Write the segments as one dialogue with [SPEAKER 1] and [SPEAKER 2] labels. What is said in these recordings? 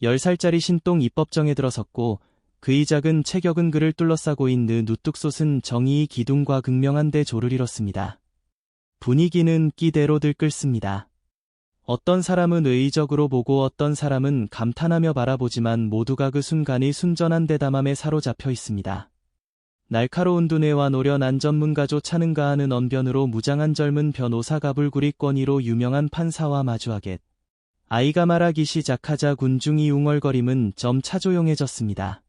[SPEAKER 1] 10살짜리 신동 입법정에 들어섰고 그의 작은 체격은 그를 둘러싸고 있는 누뚝솥은 정의의 기둥과 극명한 대조를 이뤘습니다. 분위기는 끼대로 들끓습니다. 어떤 사람은 의의적으로 보고 어떤 사람은 감탄하며 바라보지만 모두가 그 순간의 순전한 대담함에 사로잡혀 있습니다. 날카로운 두뇌와 노련한 전문가조 차는가 하는 언변으로 무장한 젊은 변호사가 불구리권위로 유명한 판사와 마주하겠. 아이가 말하기 시작하자 군중이 웅얼거림은 점차 조용해졌습니다.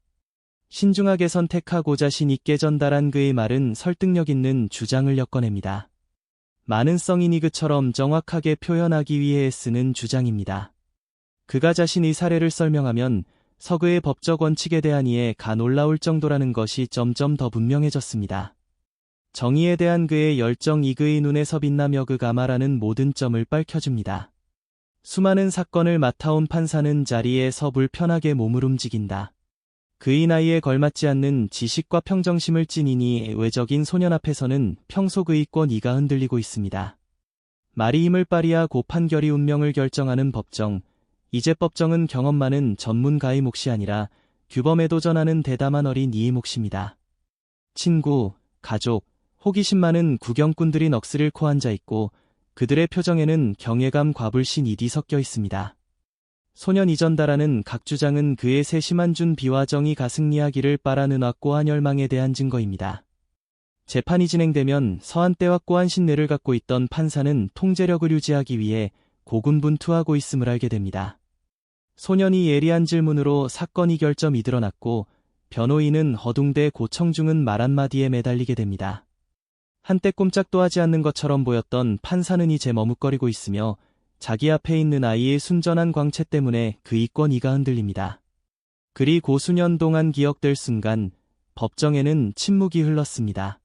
[SPEAKER 1] 신중하게 선택하고 자신 있게 전달한 그의 말은 설득력 있는 주장을 엮어냅니다. 많은 성인이 그처럼 정확하게 표현하기 위해 쓰는 주장입니다. 그가 자신의 사례를 설명하면 서구의 법적 원칙에 대한 이해가 놀라울 정도라는 것이 점점 더 분명해졌습니다. 정의에 대한 그의 열정이 그의 눈에서 빛나며 그가 말하는 모든 점을 밝혀줍니다. 수많은 사건을 맡아온 판사는 자리에서 불편하게 몸을 움직인다. 그의 나이에 걸맞지 않는 지식과 평정심을 지니니 외적인 소년 앞에서는 평소 그의 권위가 흔들리고 있습니다. 말이 힘을 발휘하고 판결이 운명을 결정하는 법정. 이제 법정은 경험 많은 전문가의 몫이 아니라 규범에 도전하는 대담한 어린이의 몫입니다. 친구, 가족, 호기심 많은 구경꾼들이 넋을 잃고 앉아있고 그들의 표정에는 경외감과 불신이 뒤섞여 있습니다. 소년이 전달하는 각 주장은 그의 세심한 준비와 정의가 승리하기를 바라는 확고한 열망에 대한 증거입니다. 재판이 진행되면 서한 때와 확고한 신뢰를 갖고 있던 판사는 통제력을 유지하기 위해 고군분투하고 있음을 알게 됩니다. 소년이 예리한 질문으로 사건이 결점이 드러났고 변호인은 허둥대 고청중은 말 한마디에 매달리게 됩니다. 한때 꼼짝도 하지 않는 것처럼 보였던 판사는 이제 머뭇거리고 있으며 자기 앞에 있는 아이의 순전한 광채 때문에 그의 권위가 흔들립니다. 그리 고수년 동안 기억될 순간 법정에는 침묵이 흘렀습니다.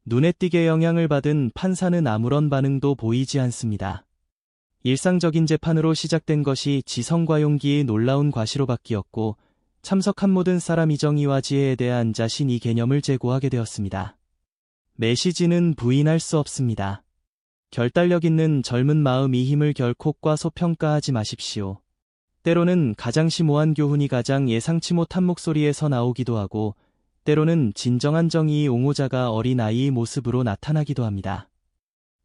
[SPEAKER 1] 눈에 띄게 영향을 받은 판사는 아무런 반응도 보이지 않습니다. 일상적인 재판으로 시작된 것이 지성과 용기의 놀라운 과시로 바뀌었고 참석한 모든 사람이 정의와 지혜에 대한 자신의 개념을 제고하게 되었습니다. 메시지는 부인할 수 없습니다. 결단력 있는 젊은 마음이 힘을 결코 과소평가하지 마십시오. 때로는 가장 심오한 교훈이 가장 예상치 못한 목소리에서 나오기도 하고 때로는 진정한 정의의 옹호자가 어린 아이의 모습으로 나타나기도 합니다.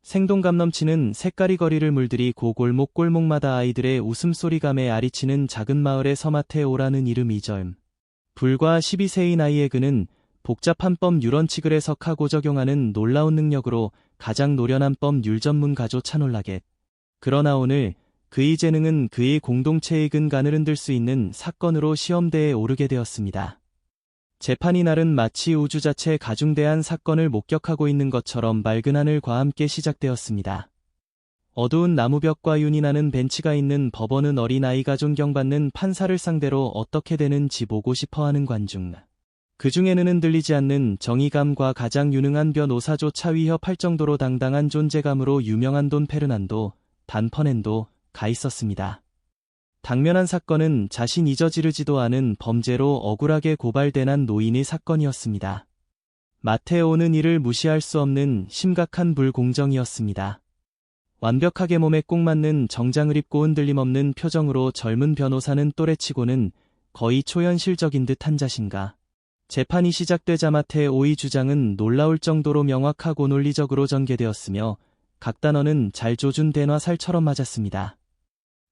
[SPEAKER 1] 생동감 넘치는 색깔이 거리를 물들이고 골목골목마다 아이들의 웃음소리감에 아리치는 작은 마을의 서마태 오라는 이름이 젊. 불과 12세의 나이에 그는 복잡한 법률원칙을 해석하고 적용하는 놀라운 능력으로 가장 노련한 법률 전문가조 놀라겟. 그러나 오늘 그의 재능은 그의 공동체의 근간을 흔들 수 있는 사건으로 시험대에 오르게 되었습니다. 재판이 날은 마치 우주 자체 가중대한 사건을 목격하고 있는 것처럼 맑은 하늘과 함께 시작되었습니다. 어두운 나무벽과 윤이 나는 벤치가 있는 법원은 어린아이가 존경받는 판사를 상대로 어떻게 되는지 보고 싶어하는 관중. 그 중에는 흔들리지 않는 정의감과 가장 유능한 변호사조차 위협할 정도로 당당한 존재감으로 유명한 돈 페르난도, 단 퍼넨도가 있었습니다. 당면한 사건은 자신이 저지르지도 않은 범죄로 억울하게 고발된 한 노인의 사건이었습니다. 마테오는 이를 무시할 수 없는 심각한 불공정이었습니다. 완벽하게 몸에 꼭 맞는 정장을 입고 흔들림 없는 표정으로 젊은 변호사는 또래치고는 거의 초현실적인 듯한 자신가. 재판이 시작되자 마테오의 주장은 놀라울 정도로 명확하고 논리적으로 전개되었으며 각 단어는 잘 조준 대화살처럼 맞았습니다.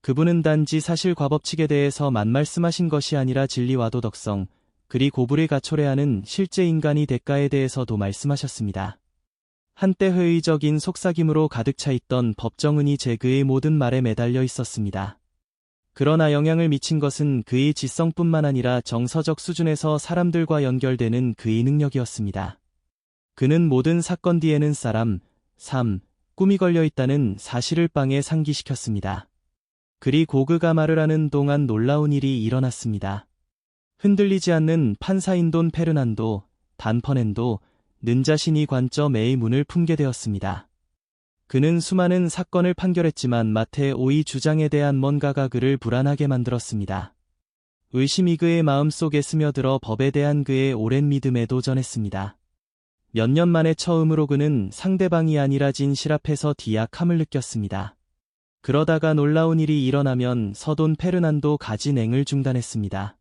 [SPEAKER 1] 그분은 단지 사실과 법칙에 대해서만 말씀하신 것이 아니라 진리와 도덕성, 그리 고불을 가초래하는 실제 인간의 대가에 대해서도 말씀하셨습니다. 한때 회의적인 속삭임으로 가득 차 있던 법정은 이제 그의 모든 말에 매달려 있었습니다. 그러나 영향을 미친 것은 그의 지성뿐만 아니라 정서적 수준에서 사람들과 연결되는 그의 능력이었습니다. 그는 모든 사건 뒤에는 사람, 삶, 꿈이 걸려 있다는 사실을 빵에 상기시켰습니다. 그리고 그가 말을 하는 동안 놀라운 일이 일어났습니다. 흔들리지 않는 판사인 돈 페르난도, 단 퍼넨도, 는 자신이 관점의 문을 품게 되었습니다. 그는 수많은 사건을 판결했지만 마테오의 주장에 대한 뭔가가 그를 불안하게 만들었습니다. 의심이 그의 마음속에 스며들어 법에 대한 그의 오랜 믿음에 도전했습니다. 몇 년 만에 처음으로 그는 상대방이 아니라 진실 앞에서 디악함을 느꼈습니다. 그러다가 놀라운 일이 일어나면 서돈 페르난도 가진행을 중단했습니다.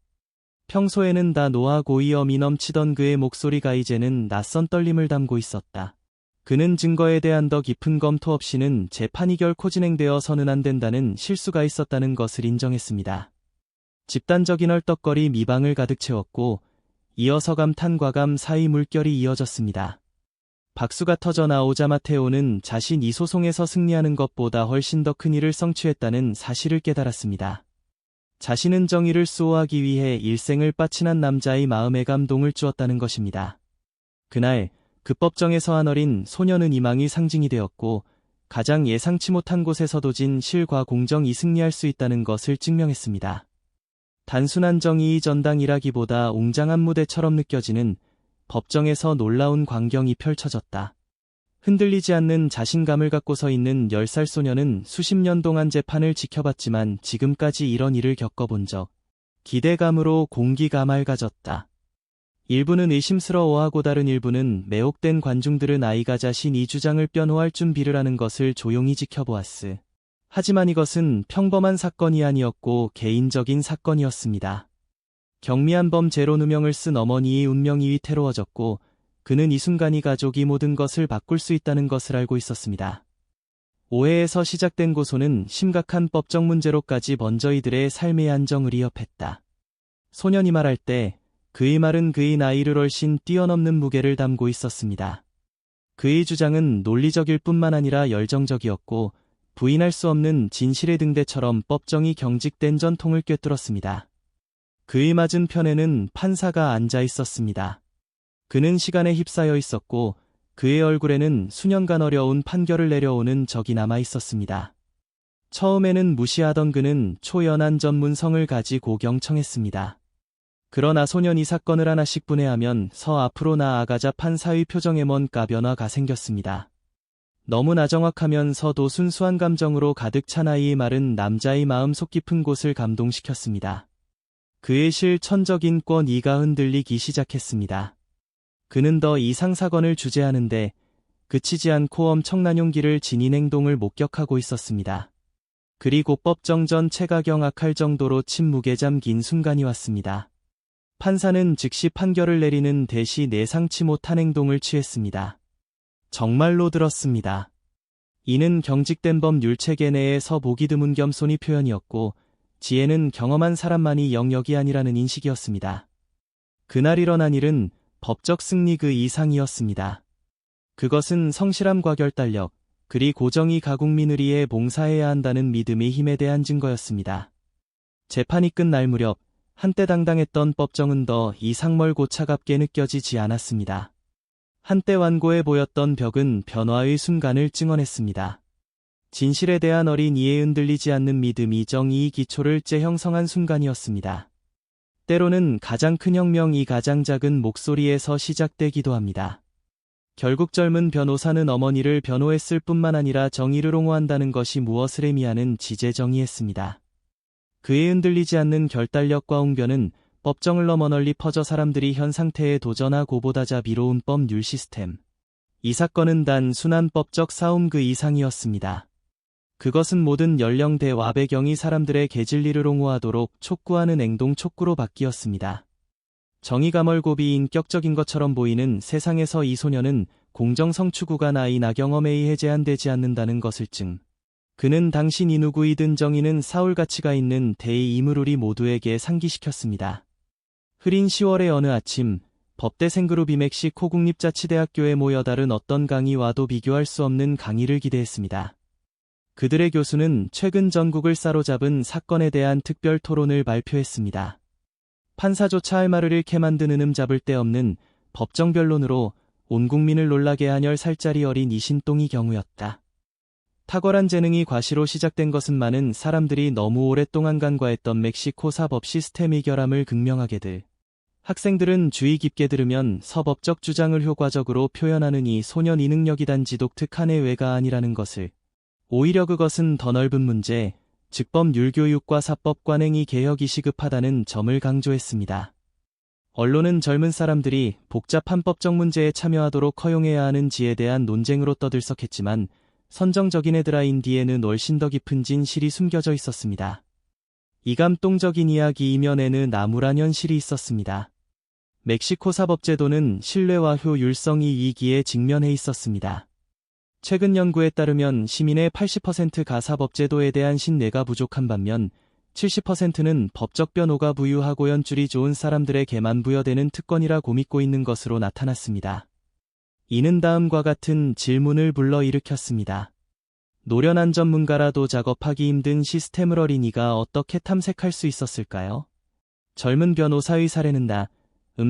[SPEAKER 1] 평소에는 다 노하고 위엄이 넘치던 그의 목소리가 이제는 낯선 떨림을 담고 있었다. 그는 증거에 대한 더 깊은 검토 없이는 재판이 결코 진행되어서는 안 된다는 실수가 있었다는 것을 인정했습니다. 집단적인 얼떡거리 미방을 가득 채웠고 이어서 감탄과 감 사이 물결이 이어졌습니다. 박수가 터져 나오자 마테오는 자신 이 소송에서 승리하는 것보다 훨씬 더 큰 일을 성취했다는 사실을 깨달았습니다. 자신은 정의를 수호하기 위해 일생을 바친한 남자의 마음에 감동을 주었다는 것입니다. 그날 그 법정에서 한 어린 소년은 희망의 상징이 되었고 가장 예상치 못한 곳에서도 진실과 공정이 승리할 수 있다는 것을 증명했습니다. 단순한 정의의 전당이라기보다 웅장한 무대처럼 느껴지는 법정에서 놀라운 광경이 펼쳐졌다. 흔들리지 않는 자신감을 갖고 서 있는 10살 소녀는 수십 년 동안 재판을 지켜봤지만 지금까지 이런 일을 겪어본 적, 기대감으로 공기가 맑아졌다. 일부는 의심스러워하고 다른 일부는 매혹된 관중들은 아이가 자신이 주장을 변호할 준비를 하는 것을 조용히 지켜보았으. 하지만 이것은 평범한 사건이 아니었고 개인적인 사건이었습니다. 경미한 범죄로 누명을 쓴 어머니의 운명이 위태로워졌고 그는 이 순간이 가족이 모든 것을 바꿀 수 있다는 것을 알고 있었습니다. 오해에서 시작된 고소는 심각한 법적 문제로까지 번져 이들의 삶의 안정을 위협했다. 소년이 말할 때 그의 말은 그의 나이를 훨씬 뛰어넘는 무게를 담고 있었습니다. 그의 주장은 논리적일 뿐만 아니라 열정적이었고 부인할 수 없는 진실의 등대처럼 법정이 경직된 전통을 꿰뚫었습니다. 그의 맞은편에는 판사가 앉아 있었습니다. 그는 시간에 휩싸여 있었고 그의 얼굴에는 수년간 어려운 판결을 내려오는 적이 남아 있었습니다. 처음에는 무시하던 그는 초연한 전문성을 가지고 경청했습니다. 그러나 소년이 사건을 하나씩 분해하면 앞으로 나아가자 판사의 표정에 뭔가 변화가 생겼습니다. 너무나 정확하면서도 순수한 감정으로 가득 찬 아이의 말은 남자의 마음속 깊은 곳을 감동시켰습니다. 그의 실천적인 권위가 흔들리기 시작했습니다. 그는 더 이상 사건을 주재하는데 그치지 않고 엄청난 용기를 지닌 행동을 목격하고 있었습니다. 그리고 법정 전체가 경악할 정도로 침묵에 잠긴 순간이 왔습니다. 판사는 즉시 판결을 내리는 대신 예상치 못한 행동을 취했습니다. 정말로 들었습니다. 이는 경직된 법률 체계 내에서 보기 드문 겸손의 표현이었고 지혜는 경험한 사람만이 영역이 아니라는 인식이었습니다. 그날 일어난 일은 법적 승리 그 이상이었습니다. 그것은 성실함과 결단력, 그리고 정의 가국민을 위해 봉사해야 한다는 믿음의 힘에 대한 증거였습니다. 재판이 끝날 무렵 한때 당당했던 법정은 더 이상 멀고 차갑게 느껴지지 않았습니다. 한때 완고해 보였던 벽은 변화의 순간을 증언했습니다. 진실에 대한 어린 이해에 흔들리지 않는 믿음이 정의의 기초를 재형성한 순간이었습니다. 때로는 가장 큰 혁명이 가장 작은 목소리에서 시작되기도 합니다. 결국 젊은 변호사는 어머니를 변호했을 뿐만 아니라 정의를 옹호한다는 것이 무엇을 의미하는 지제정의했습니다. 그의 흔들리지 않는 결단력과 웅변은 법정을 넘어 널리 퍼져 사람들이 현 상태에 도전하고 보다 자비로운 법률 시스템. 이 사건은 단순한 법적 싸움 그 이상이었습니다. 그것은 모든 연령대와 배경이 사람들의 개진리를 옹호하도록 촉구하는 행동 촉구로 바뀌었습니다. 정의가 멀고 비인격적인 것처럼 보이는 세상에서 이 소녀는 공정성 추구가 나이나 경험에 의해 제한되지 않는다는 것을 그는 당신이 누구이든 정의는 사울 가치가 있는 대의임을 우리 모두에게 상기시켰습니다. 흐린 10월의 어느 아침, 법대생 그룹이 멕시코 국립자치대학교에 모여 다른 어떤 강의와도 비교할 수 없는 강의를 기대했습니다. 그들의 교수는 최근 전국을 사로잡은 사건에 대한 특별 토론을 발표했습니다. 판사조차 할 말을 잃게 만드는 잡을 데 없는 법정 변론으로 온 국민을 놀라게 한 10살짜리 어린 이신동의 경우였다. 탁월한 재능이 과시로 시작된 것은 많은 사람들이 너무 오랫동안 간과했던 멕시코 사법 시스템의 결함을 극명하게 학생들은 주의 깊게 들으면 서법적 주장을 효과적으로 표현하는 이 소년 이 능력이 단지 독특한 예외가 아니라는 것을, 오히려 그것은 더 넓은 문제, 즉 법률 교육과 사법 관행이 개혁이 시급하다는 점을 강조했습니다. 언론은 젊은 사람들이 복잡한 법적 문제에 참여하도록 허용해야 하는지에 대한 논쟁으로 떠들썩했지만 선정적인 헤드라인 뒤에는 훨씬 더 깊은 진실이 숨겨져 있었습니다. 이 감동적인 이야기 이면에는 나무란 현실이 있었습니다. 멕시코 사법제도는 신뢰와 효율성이 위기에 직면해 있었습니다. 최근 연구에 따르면 시민의 80%가 사법제도에 대한 신뢰가 부족한 반면 70%는 법적 변호가 부유하고 연줄이 좋은 사람들에게만 부여되는 특권이라고 믿고 있는 것으로 나타났습니다. 이는 다음과 같은 질문을 불러일으켰습니다. 노련한 전문가라도 작업하기 힘든 시스템을 어린이가 어떻게 탐색할 수 있었을까요? 젊은 변호사의 사례는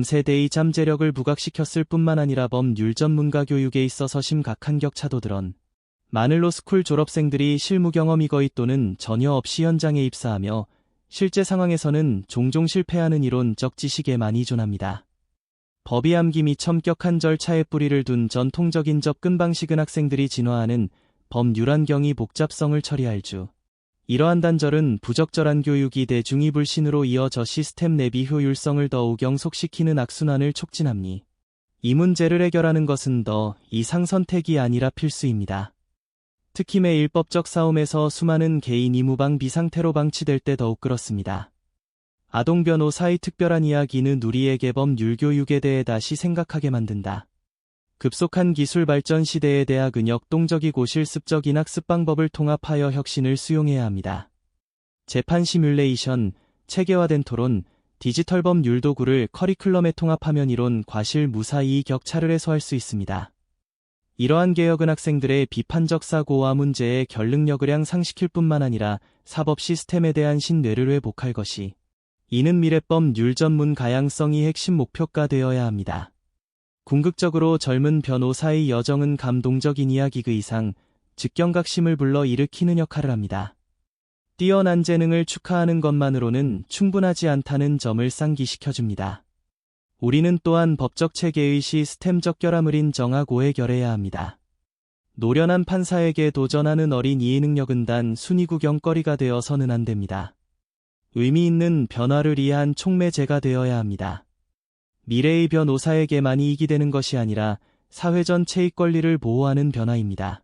[SPEAKER 1] 세대의 잠재력을 부각시켰을 뿐만 아니라 법률 전문가 교육에 있어서 심각한 격차도 드러난 많은 로스쿨 졸업생들이 실무 경험이 거의 또는 전혀 없이 현장에 입사하며 실제 상황에서는 종종 실패하는 이론적 지식에만 의존합니다. 법이 암기 및 엄격한 절차에 뿌리를 둔 전통적인 접근 방식은 학생들이 진화하는 법률 환경이 복잡성을 처리할 주. 이러한 단절은 부적절한 교육이 대중이 불신으로 이어져 시스템 내비 효율성을 더욱 경속시키는 악순환을 촉진합니다. 이 문제를 해결하는 것은 더 이상 선택이 아니라 필수입니다. 특히 매일 법적 싸움에서 수많은 개인이 무방 비상태로 방치될 때 더욱 그렇습니다. 아동 변호사의 특별한 이야기는 우리에게 법률 교육에 대해 다시 생각하게 만든다. 급속한 기술 발전 시대에 대학은 역동적이고 실습적인 학습 방법을 통합하여 혁신을 수용해야 합니다. 재판 시뮬레이션, 체계화된 토론, 디지털 법률 도구를 커리큘럼에 통합하면 이론, 과실 무사히 격차를 해소할 수 있습니다. 이러한 개혁은 학생들의 비판적 사고와 문제의 결능력을 향상시킬 뿐만 아니라 사법 시스템에 대한 신뢰를 회복할 것이, 이는 미래법률 전문 가양성이 핵심 목표가 되어야 합니다. 궁극적으로 젊은 변호사의 여정은 감동적인 이야기 그 이상 즉경각심을 불러 일으키는 역할을 합니다. 뛰어난 재능을 축하하는 것만으로는 충분하지 않다는 점을 상기시켜줍니다. 우리는 또한 법적 체계의 시스템적 결함을 인정하고 해결해야 합니다. 노련한 판사에게 도전하는 어린 이의 능력은 단 순위 구경거리가 되어서는 안 됩니다. 의미 있는 변화를 위한 촉매제가 되어야 합니다. 미래의 변호사에게만 이익이 되는 것이 아니라 사회 전체의 권리를 보호하는 변화입니다.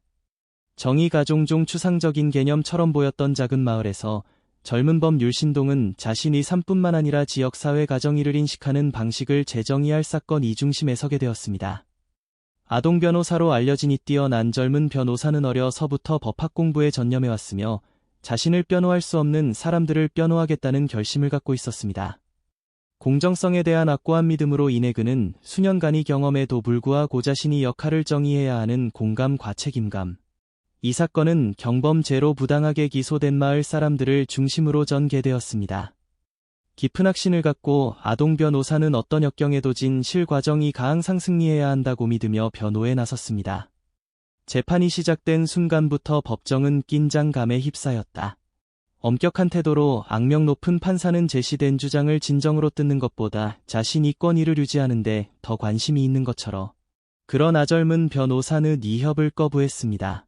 [SPEAKER 1] 정의가 종종 추상적인 개념처럼 보였던 작은 마을에서 젊은 법률 신동은 자신의 삶뿐만 아니라 지역사회 가정일을 인식하는 방식을 재정의할 사건 이 중심에 서게 되었습니다. 아동 변호사로 알려진 이 뛰어난 젊은 변호사는 어려서부터 법학 공부에 전념해왔으며 자신을 변호할 수 없는 사람들을 변호하겠다는 결심을 갖고 있었습니다. 공정성에 대한 확고한 믿음으로 인해 그는 수년간의 경험에도 불구하고 자신이 역할을 정의해야 하는 공감과 책임감. 이 사건은 경범죄로 부당하게 기소된 마을 사람들을 중심으로 전개되었습니다. 깊은 확신을 갖고 아동 변호사는 어떤 역경에도 진실 과정이 가항상 승리해야 한다고 믿으며 변호에 나섰습니다. 재판이 시작된 순간부터 법정은 긴장감에 휩싸였다. 엄격한 태도로 악명 높은 판사는 제시된 주장을 진정으로 듣는 것보다 자신이 권위를 유지하는 데 더 관심이 있는 것처럼, 그러나 젊은 변호사는 이 협을 거부했습니다.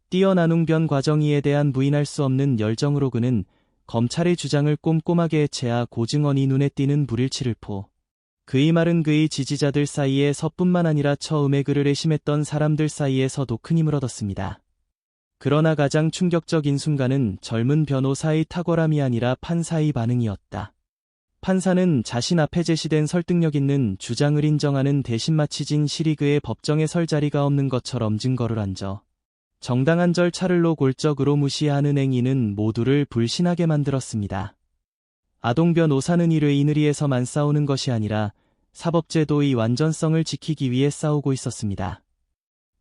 [SPEAKER 1] 뛰어난 웅변 과정이에 대한 부인할 수 없는 열정으로 그는 검찰의 주장을 꼼꼼하게 해체하 고증언이 눈에 띄는 불일치를 포. 그의 말은 그의 지지자들 사이에서뿐만 아니라 처음에 그를 애심했던 사람들 사이에서도 큰 힘을 얻었습니다. 그러나 가장 충격적인 순간은 젊은 변호사의 탁월함이 아니라 판사의 반응이었다. 판사는 자신 앞에 제시된 설득력 있는 주장을 인정하는 대신 마치 진실이 그의 법정에 설 자리가 없는 것처럼 증거를 앉아 정당한 절차를 노골적으로 무시하는 행위는 모두를 불신하게 만들었습니다. 아동 변호사는 일회인을 위해서만 싸우는 것이 아니라 사법제도의 완전성을 지키기 위해 싸우고 있었습니다.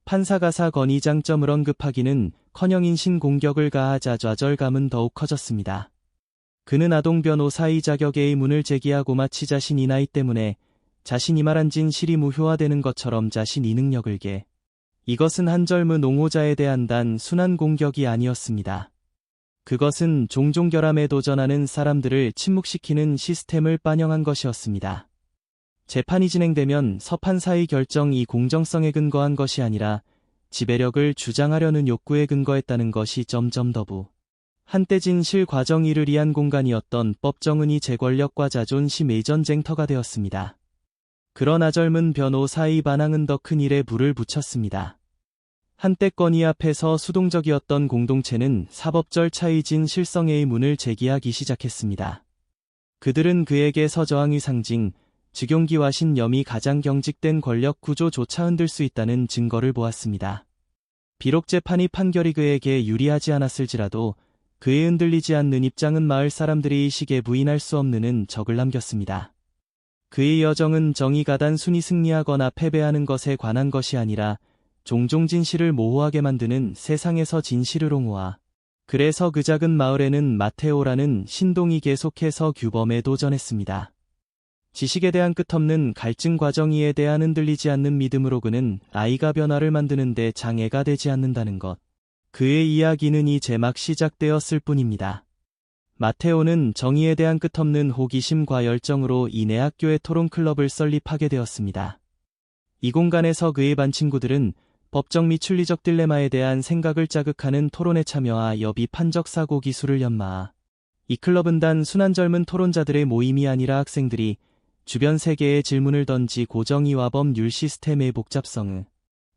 [SPEAKER 1] 판사가 사건의 장점을 언급하기는커녕 인신 공격을 가하자 좌절감은 더욱 커졌습니다. 그는 아동 변호사의 자격의 의문을 제기하고 마치 자신이 나이 때문에 자신이 말한 진실이 무효화되는 것처럼 자신이 능력을 이것은 한 젊은 옹호자에 대한 단순한 공격이 아니었습니다. 그것은 종종 결함에 도전하는 사람들을 침묵시키는 시스템을 반영한 것이었습니다. 재판이 진행되면 서판사의 결정이 공정성에 근거한 것이 아니라 지배력을 주장하려는 욕구에 근거했다는 것이 점점 더부. 한때 진실 과정이를 위한 공간이었던 법정은 이제 권력과 자존심의 전쟁터가 되었습니다. 그러나 젊은 변호사의 반항은 더 큰 일에 불을 붙였습니다. 한때 건의 앞에서 수동적이었던 공동체는 사법 절차이진 실성의 문을 제기하기 시작했습니다. 그들은 그에게 서저항의 상징, 즉용기와 신념이 가장 경직된 권력 구조조차 흔들 수 있다는 증거를 보았습니다. 비록 재판이 판결이 그에게 유리하지 않았을지라도 그의 흔들리지 않는 입장은 마을 사람들이 이 시기에 부인할 수 없는 적을 남겼습니다. 그의 여정은 정의가 단순히 승리하거나 패배하는 것에 관한 것이 아니라 종종 진실을 모호하게 만드는 세상에서 진실을 옹호하. 그래서 그 작은 마을에는 마테오라는 신동이 계속해서 규범에 도전했습니다. 지식에 대한 끝없는 갈증 과정이에 대한 흔들리지 않는 믿음으로 그는 아이가 변화를 만드는데 장애가 되지 않는다는 것. 그의 이야기는 이제 막 시작되었을 뿐입니다. 마테오는 정의에 대한 끝없는 호기심과 열정으로 이내 학교의 토론클럽을 설립하게 되었습니다. 이 공간에서 그의 반 친구들은 법적 및 윤리적 딜레마에 대한 생각을 자극하는 토론에 참여하여 비판적 사고 기술을 연마하. 이 클럽은 단순한 젊은 토론자들의 모임이 아니라 학생들이 주변 세계에 질문을 던지 고정의와 법률 시스템의 복잡성을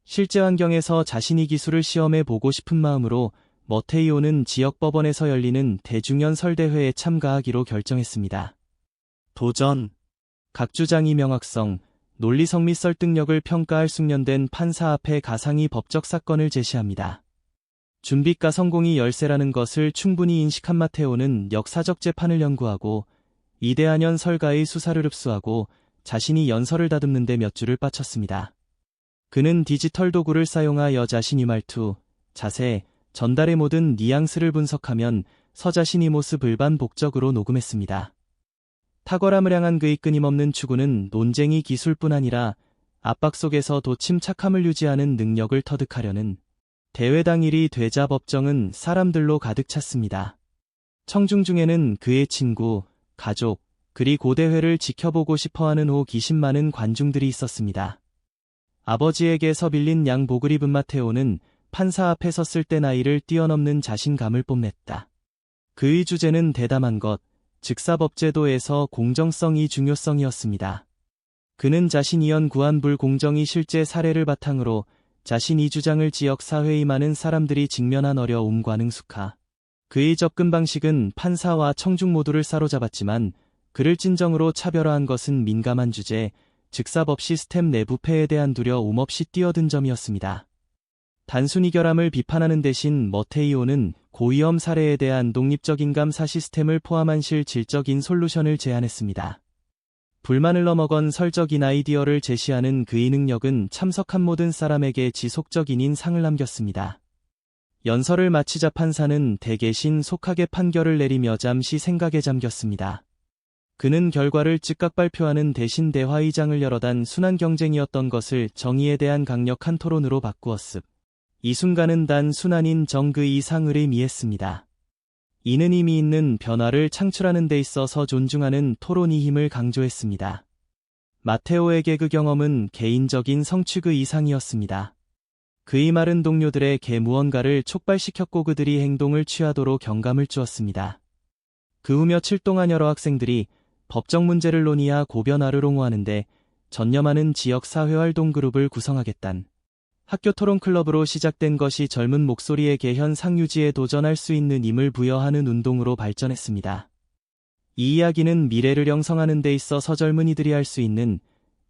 [SPEAKER 1] 실제 환경에서 자신이 기술을 시험해 보고 싶은 마음으로 머테이오는 지역 법원에서 열리는 대중연 설대회에 참가하기로 결정했습니다. 도전. 각 주장이 명확성, 논리성 및 설득력을 평가할 숙련된 판사 앞에 가상의 법적 사건을 제시합니다. 준비과 성공이 열쇠라는 것을 충분히 인식한 마테오는 역사적 재판을 연구하고 이대한연 설가의 수사를 흡수하고 자신이 연설을 다듬는 데 몇 주를 바쳤습니다. 그는 디지털 도구를 사용하여 자신의 말투, 자세, 전달의 모든 뉘앙스를 분석하면 서자신의 모습을 반복적으로 녹음했습니다. 탁월함을 향한 그의 끊임없는 추구는 논쟁이 기술뿐 아니라 압박 속에서도 침착함을 유지하는 능력을 터득하려는 대회 당일이 되자 법정은 사람들로 가득 찼습니다. 청중 중에는 그의 친구, 가족, 그리고 대회를 지켜보고 싶어하는 호기심 많은 관중들이 있었습니다. 아버지에게서 빌린 양복을 입은 마테오는 판사 앞에 섰을 때 나이를 뛰어넘는 자신감을 뽐냈다. 그의 주제는 대담한 것, 즉 사법제도에서 공정성이 중요성이었습니다. 그는 자신이 연구한 불공정이 실제 사례를 바탕으로 자신이 주장을 지역사회의 많은 사람들이 직면한 어려움과 능숙하. 그의 접근 방식은 판사와 청중 모두를 사로잡았지만 그를 진정으로 차별화한 것은 민감한 주제, 즉 사법 시스템 내부 폐해에 대한 두려움 없이 뛰어든 점이었습니다. 단순히 결함을 비판하는 대신 머테이오는 고위험 사례에 대한 독립적인 감사 시스템을 포함한 실질적인 솔루션을 제안했습니다. 불만을 넘어건 설적인 아이디어를 제시하는 그의 능력은 참석한 모든 사람에게 지속적인 인상을 남겼습니다. 연설을 마치자 판사는 대개 신속하게 판결을 내리며 잠시 생각에 잠겼습니다. 그는 결과를 즉각 발표하는 대신 대화의장을 열어 단순한 경쟁이었던 것을 정의에 대한 강력한 토론으로 바꾸었습니다. 이 순간은 단순한 정그 이상을 의미했습니다. 이는 이미 있는 변화를 창출하는 데 있어서 존중하는 토론의 힘을 강조했습니다. 마테오에게 그 경험은 개인적인 성취그 이상이었습니다. 그의 말은 동료들에게 무언가를 촉발시켰고 그들이 행동을 취하도록 경감을 주었습니다. 그 후 며칠 동안 여러 학생들이 법적 문제를 논의하고 변화를 옹호하는데 전념하는 지역사회활동 그룹을 구성하겠단. 학교 토론 클럽으로 시작된 것이 젊은 목소리의 개현 상유지에 도전할 수 있는 힘을 부여하는 운동으로 발전했습니다. 이 이야기는 미래를 형성하는 데 있어서 젊은이들이 할 수 있는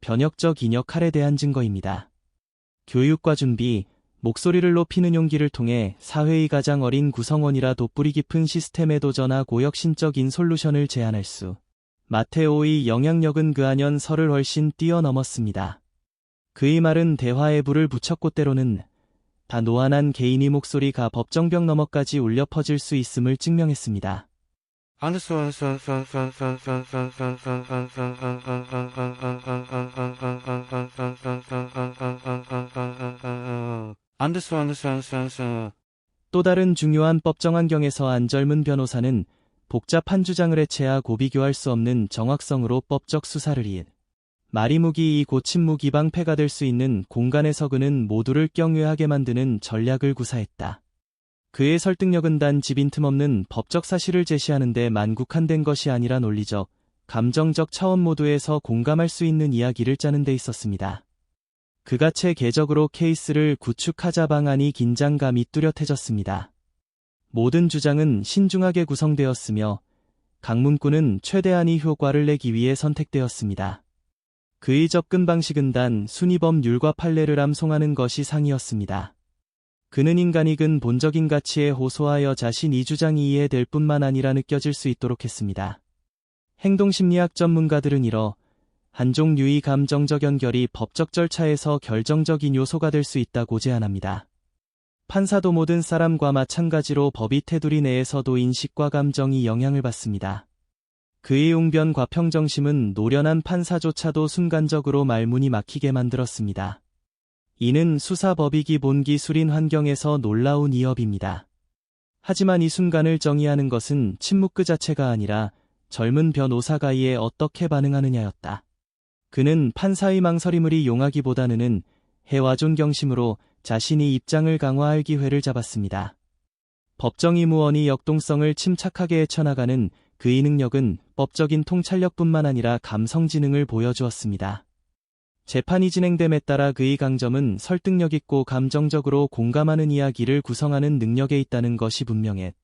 [SPEAKER 1] 변혁적인 역할에 대한 증거입니다. 교육과 준비, 목소리를 높이는 용기를 통해 사회의 가장 어린 구성원이라도 뿌리 깊은 시스템에 도전하고 혁신적인 솔루션을 제안할 수. 마테오의 영향력은 그 안연설을 훨씬 뛰어넘었습니다. 그의 말은 대화에 불을 붙였고 때로는 다 노안한 개인의 목소리가 법정벽 너머까지 울려 퍼질 수 있음을 증명했습니다. 또 다른 중요한 법정 환경에서 한 젊은 변호사는 복잡한 주장을 해체하고 비교할 수 없는 정확성으로 법적 수사를 이은 마리무기 이 고침무기 방패가 될 수 있는 공간에서 그는 모두를 경외하게 만드는 전략을 구사했다. 그의 설득력은 단지 빈틈없는 법적 사실을 제시하는 데 만국한된 것이 아니라 논리적, 감정적 차원 모두에서 공감할 수 있는 이야기를 짜는 데 있었습니다. 그가 체계적으로 케이스를 구축하자 방안이 긴장감이 뚜렷해졌습니다. 모든 주장은 신중하게 구성되었으며 강문구는 최대한의 효과를 내기 위해 선택되었습니다. 그의 접근 방식은 단 순위법률과 판례를 암송하는 것이 상이었습니다. 그는 인간익은 본적인 가치에 호소하여 자신이 주장이 이해될 뿐만 아니라 느껴질 수 있도록 했습니다. 행동심리학 전문가들은 이러 한 종류의 감정적 연결이 법적 절차에서 결정적인 요소가 될 수 있다고 제안합니다. 판사도 모든 사람과 마찬가지로 법의 테두리 내에서도 인식과 감정이 영향을 받습니다. 그의 웅변과 평정심은 노련한 판사조차도 순간적으로 말문이 막히게 만들었습니다. 이는 수사법의 기본 기술인 환경에서 놀라운 위협입니다. 하지만 이 순간을 정의하는 것은 침묵 그 자체가 아니라 젊은 변호사가 이에 어떻게 반응하느냐였다. 그는 판사의 망설임을 이용하기보다는 해와 존경심으로 자신의 입장을 강화할 기회를 잡았습니다. 법정 의무원이 역동성을 침착하게 헤쳐나가는 그의 능력은 법적인 통찰력뿐만 아니라 감성지능을 보여주었습니다. 재판이 진행됨에 따라 그의 강점은 설득력 있고 감정적으로 공감하는 이야기를 구성하는 능력에 있다는 것이 분명해.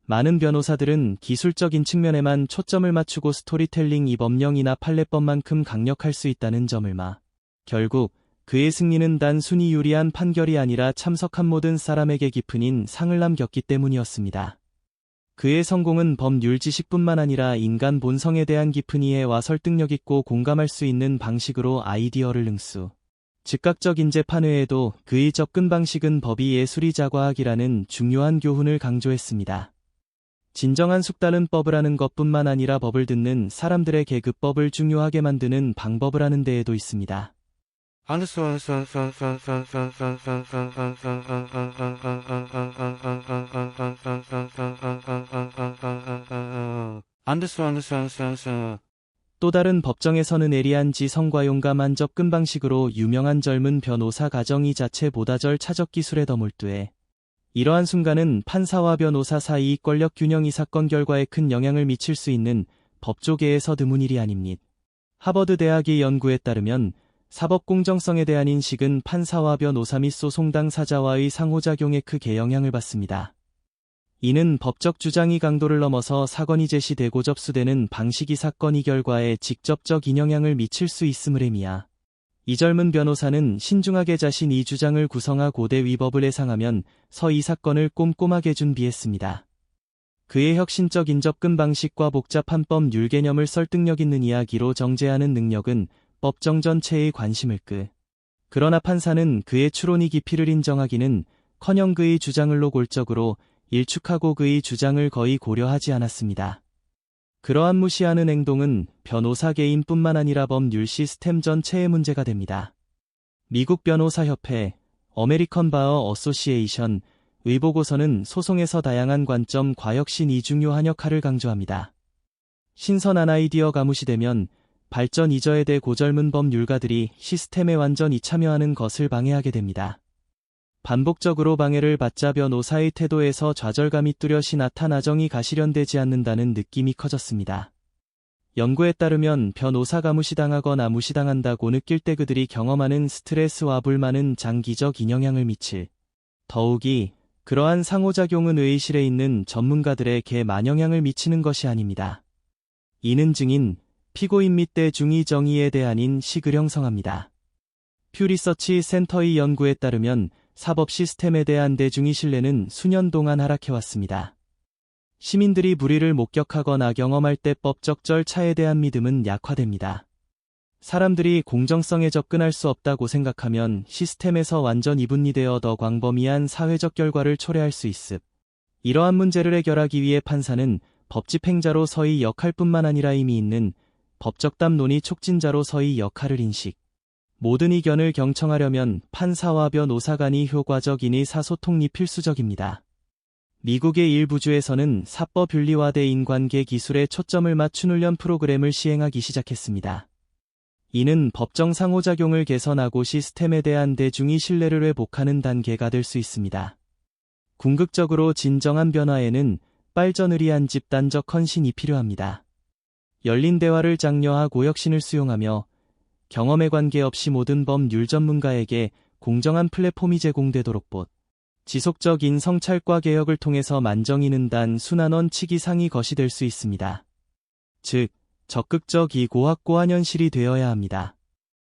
[SPEAKER 1] 많은 변호사들은 기술적인 측면에만 초점을 맞추고 스토리텔링이 법령이나 판례법만큼 강력할 수 있다는 점을 결국 그의 승리는 단순히 유리한 판결이 아니라 참석한 모든 사람에게 깊은 인상을 남겼기 때문이었습니다. 그의 성공은 법률 지식뿐만 아니라 인간 본성에 대한 깊은 이해와 설득력 있고 공감할 수 있는 방식으로 아이디어를 능수. 즉각적 인재 판회에도 그의 접근 방식은 법이 예술이자 과학이라는 중요한 교훈을 강조했습니다. 진정한 숙달은 법을 하는 것뿐만 아니라 법을 듣는 사람들에게 그 법을 중요하게 만드는 방법을 하는 데에도 있습니다. 또 다른 법정에서는 에리안지 성과 용감한 접근 방식으로 유명한 젊은 변호사 가정이 자체보다 절차적 기술에 더 몰두해 이러한 순간은 판사와 변호사 사이의 권력 균형이 사건 결과에 큰 영향을 미칠 수 있는 법조계에서 드문 일이 아닙니다. 하버드 대학의 연구에 따르면 사법 공정성에 대한 인식은 판사와 변호사 및 소송 당사자와의 상호작용에 크게 영향을 받습니다. 이는 법적 주장의 강도를 넘어서 사건이 제시되고 접수되는 방식이 사건의 결과에 직접적인 영향을 미칠 수 있음을 의미야. 이 젊은 변호사는 신중하게 자신이 주장을 구성하고 대 위법을 예상하면 이 사건을 꼼꼼하게 준비했습니다. 그의 혁신적인 접근 방식과 복잡한 법률 개념을 설득력 있는 이야기로 정제하는 능력은 법정 전체의 관심을 그러나 판사는 그의 추론의 깊이를 인정하기는 커녕 그의 주장을 노골적으로 일축하고 그의 주장을 거의 고려하지 않았습니다. 그러한 무시하는 행동은 변호사 개인뿐만 아니라 법률 시스템 전체의 문제가 됩니다. 미국 변호사협회, 어메리컨 바어 어소시에이션, 의 보고서는 소송에서 다양한 관점과 혁신이 중요한 역할을 강조합니다. 신선한 아이디어가 무시되면 발전 이저에 대해 고절문 법률가들이 시스템에 완전히 참여하는 것을 방해하게 됩니다. 반복적으로 방해를 받자 변호사의 태도에서 좌절감이 뚜렷이 나타나 정이 가실현되지 않는다는 느낌이 커졌습니다. 연구에 따르면 변호사가 무시당하거나 무시당한다고 느낄 때 그들이 경험하는 스트레스와 불만은 장기적 인영향을 미칠. 더욱이 그러한 상호작용은 의의실에 있는 전문가들에게 만영향을 미치는 것이 아닙니다. 이는 증인, 피고인 및 대중의 정의에 대한 인식을 형성합니다. 퓨 리서치 센터의 연구에 따르면 사법 시스템에 대한 대중의 신뢰는 수년 동안 하락해왔습니다. 시민들이 불의를 목격하거나 경험할 때 법적 절차에 대한 믿음은 약화됩니다. 사람들이 공정성에 접근할 수 없다고 생각하면 시스템에서 완전히 분리되어 더 광범위한 사회적 결과를 초래할 수 있음. 이러한 문제를 해결하기 위해 판사는 법집행자로서의 역할뿐만 아니라 이미 있는 법적담 논의 촉진자로서의 역할을 인식. 모든 의견을 경청하려면 판사와 변호사 간이 효과적인 의사소통이 필수적입니다. 미국의 일부 주에서는 사법 윤리화대 인관계 기술에 초점을 맞춘 훈련 프로그램을 시행하기 시작했습니다. 이는 법정 상호작용을 개선하고 시스템에 대한 대중의 신뢰를 회복하는 단계가 될 수 있습니다. 궁극적으로 진정한 변화에는 발전의리한 집단적 헌신이 필요합니다. 열린 대화를 장려하고 혁신을 수용하며 경험에 관계없이 모든 법률 전문가에게 공정한 플랫폼이 제공되도록 지속적인 성찰과 개혁을 통해서 만정이는 단 순환원 치기 상이 것이 될 수 있습니다. 즉, 적극적 이 고학고한 현실이 되어야 합니다.